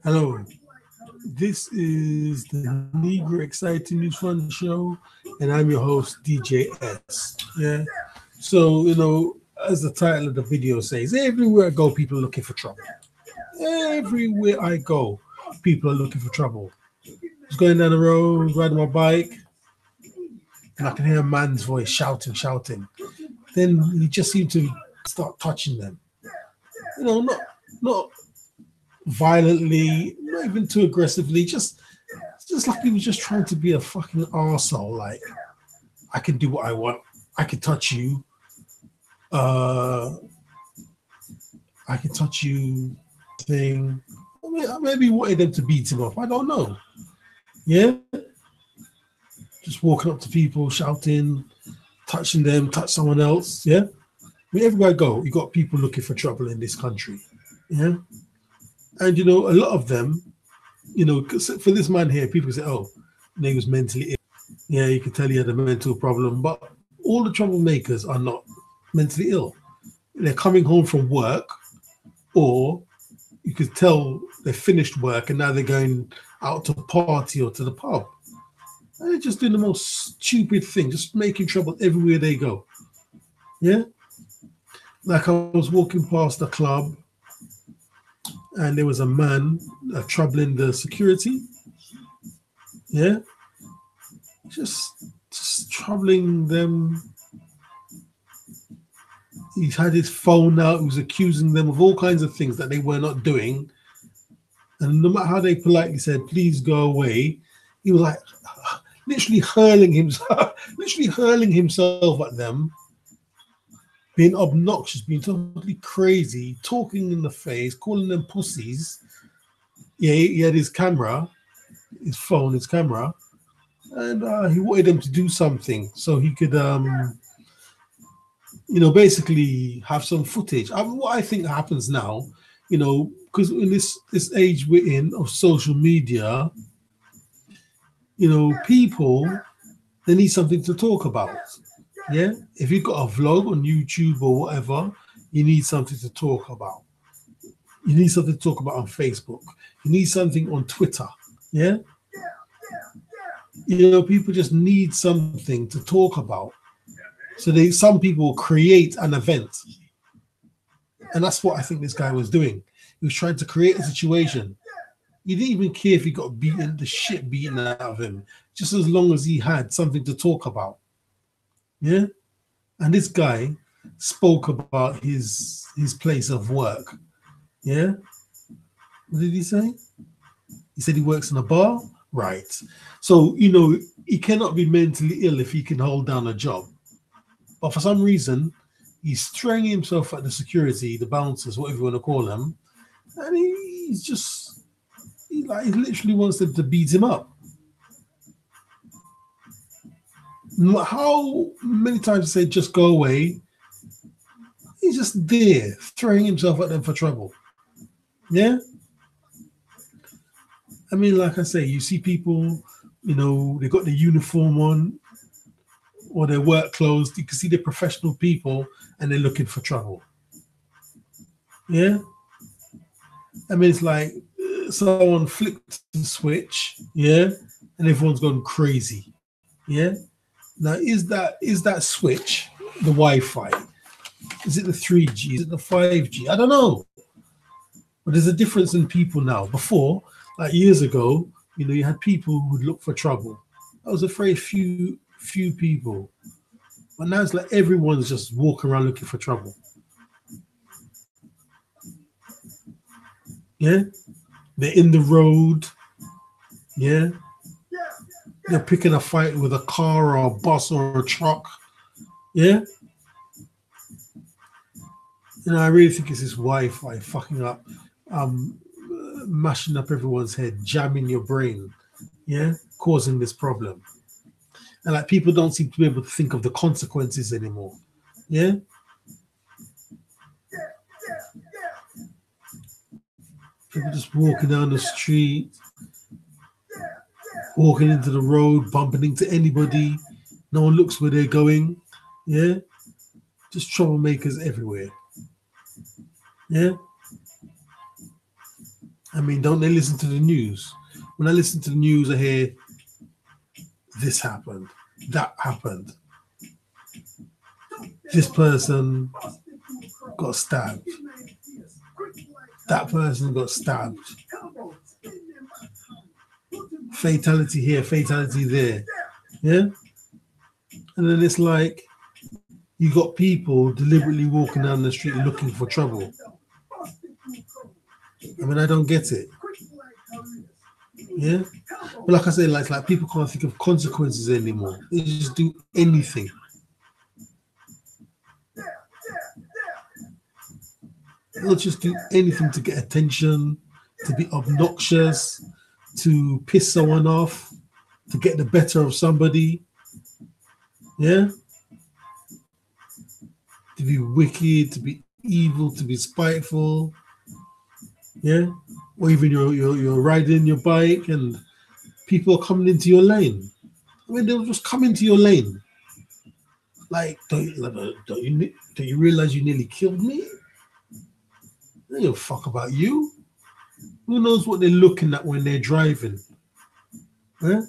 Hello, this is the Negro Exciting News Fun Show, and I'm your host, DJ S. Yeah, so as the title of the video says, everywhere I go, people are looking for trouble. Everywhere I go, people are looking for trouble. Just going down the road, riding my bike, and I can hear a man's voice shouting. Then he just seemed to start touching them. Not violently, not even too aggressively, just like he was just trying to be a fucking arsehole. Like, I can do what I want. I can touch you. Uh, I can touch you. Thing. Maybe he wanted them to beat him up. I don't know. Yeah, just walking up to people, shouting, touching them, touch someone else. Yeah, everywhere I go, you got people looking for trouble in this country. Yeah, and a lot of them, 'cause for this man here, people say, "Oh, he was mentally ill." Yeah, you can tell he had a mental problem, but all the troublemakers are not mentally ill. They're coming home from work, or you could tell they finished work and now they're going out to party or to the pub. And they're just doing the most stupid thing, just making trouble everywhere they go. Yeah, like I was walking past a club and there was a man troubling the security. Yeah, just troubling them. He had his phone out. He was accusing them of all kinds of things that they were not doing. And no matter how they politely said, "Please go away," he was like literally hurling himself at them, being obnoxious, being totally crazy, talking in the face, calling them pussies. Yeah, he had his camera, his phone, his camera, and he wanted them to do something so he could, basically have some footage. What I think happens now, because in this age we're in of social media, people, they need something to talk about. Yeah, if you've got a vlog on YouTube or whatever, you need something to talk about. You need something to talk about on Facebook. You need something on Twitter. Yeah, people just need something to talk about. So some people create an event, and that's what I think this guy was doing. He was trying to create a situation. He didn't even care if he got the shit beaten out of him, just as long as he had something to talk about. Yeah, and this guy spoke about his place of work. Yeah, what did he say? He said he works in a bar, right? So he cannot be mentally ill if he can hold down a job. But for some reason, he's throwing himself at the security, the bouncers, whatever you want to call them, and he literally wants them to beat him up. How many times he said just go away? He's just there throwing himself at them for trouble. Yeah. I mean, like I say, you see people, they got the uniform on or their work clothes. You can see they're professional people and they're looking for trouble. Yeah. I mean, it's like someone flicked the switch, yeah, and everyone's gone crazy. Yeah. Now, is that switch the Wi-Fi? Is it the 3G? Is it the 5G? I don't know. But there's a difference in people now. Before, like years ago, you had people who would look for trouble. That was a very few people. But now it's like everyone's just walking around looking for trouble. Yeah? They're in the road. Yeah? They're picking a fight with a car or a bus or a truck. Yeah? I really think it's this Wi-Fi fucking up, mashing up everyone's head, jamming your brain, yeah, causing this problem. And like people don't seem to be able to think of the consequences anymore. Yeah. People just walking down the street, walking into the road, bumping into anybody. No one looks where they're going. Yeah. Just troublemakers everywhere. Yeah. I mean, don't they listen to the news? When I listen to the news, I hear this happened, that happened, this person got stabbed, that person got stabbed, fatality here, fatality there. Yeah? And then it's like you got people deliberately walking down the street looking for trouble. I mean, I don't get it. Yeah? But like I say, like people can't think of consequences anymore. They just do anything. They'll just do anything to get attention, to be obnoxious, to piss someone off, to get the better of somebody. Yeah? To be wicked, to be evil, to be spiteful. Yeah? Or even you're riding your bike and people are coming into your lane. I mean, they'll just come into your lane. Like, don't you realize you nearly killed me? They don't give a fuck about you. Who knows what they're looking at when they're driving? Huh?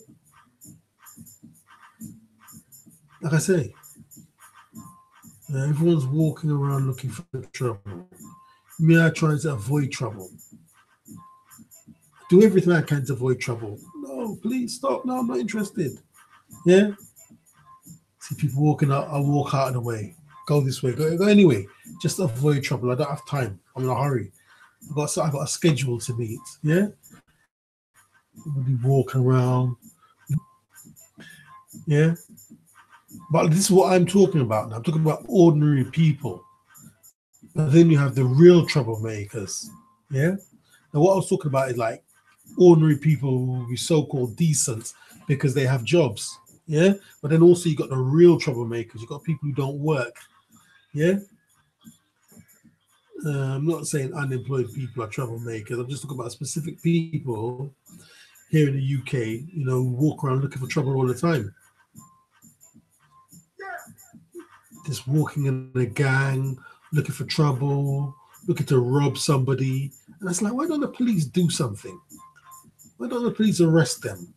Like I say, everyone's walking around looking for trouble. Me, I try to avoid trouble. Do everything I can to avoid trouble. No, please stop. No, I'm not interested. Yeah? See people walking out, I walk out of the way. Go this way, go anyway. Just avoid trouble. I don't have time. I'm in a hurry. I've got a schedule to meet. Yeah? I'll be walking around. Yeah? But this is what I'm talking about now. I'm talking about ordinary people. But then you have the real troublemakers. Yeah? Now what I was talking about is like ordinary people who will be so-called decent because they have jobs. Yeah? But then also you got the real troublemakers. You got people who don't work. Yeah? I'm not saying unemployed people are troublemakers. I'm just talking about specific people here in the UK, who walk around looking for trouble all the time. Just walking in a gang, looking for trouble, looking to rob somebody. And it's like, why don't the police do something? Why don't the police arrest them?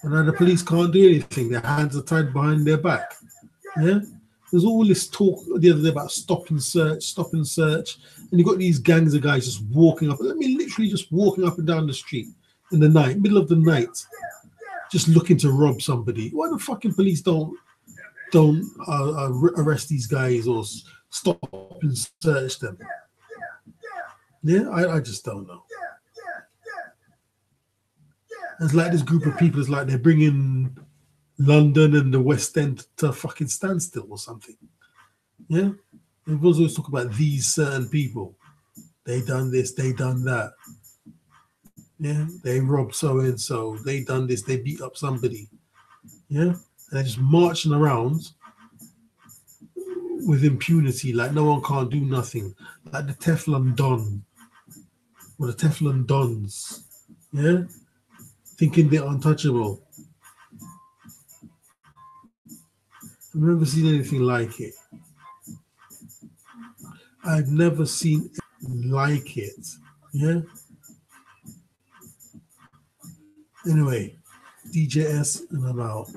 And now the police can't do anything. Their hands are tied behind their back. Yeah? There's all this talk the other day about stop and search. And you've got these gangs of guys just walking up. I mean, literally just walking up and down the street in the night, middle of the night, just looking to rob somebody. Why the fucking police don't arrest these guys or stop and search them? Yeah, I just don't know. It's like this group of people, it's like they're bringing London and the West End to a fucking standstill or something. Yeah? Everyone's always talk about these certain people. They done this, they done that. Yeah? They robbed so-and-so. They done this, they beat up somebody. Yeah? And they're just marching around with impunity, like no one can't do nothing. Like the Teflon Don. Or the Teflon Dons. Yeah? Thinking they're untouchable. I've never seen anything like it. I've never seen like it. Yeah? Anyway, DJS and I'm out.